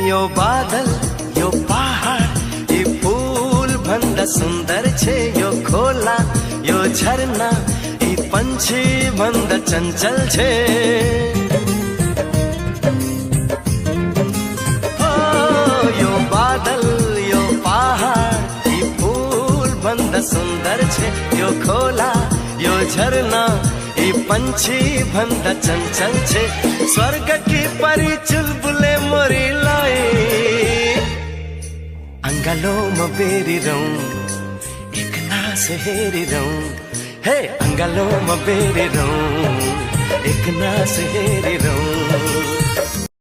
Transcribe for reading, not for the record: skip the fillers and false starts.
यो बादल यो पहाड यी फूल भन्दा सुन्दर छे यो खोला यो झरना यी पंछी भन्दा चञ्चल छे ओ यो बादल यो पहाड यी फूल भन्दा सुन्दर छे यो खोला यो झरना यी पंछी भन्दा चञ्चल छे स्वर्ग की परी चुलबुले मोरीलाई अंगालोमा बेरिरौं एक नास हेरिरौं हे अंगालोमा बेरिरौं एक नास हेरिरौं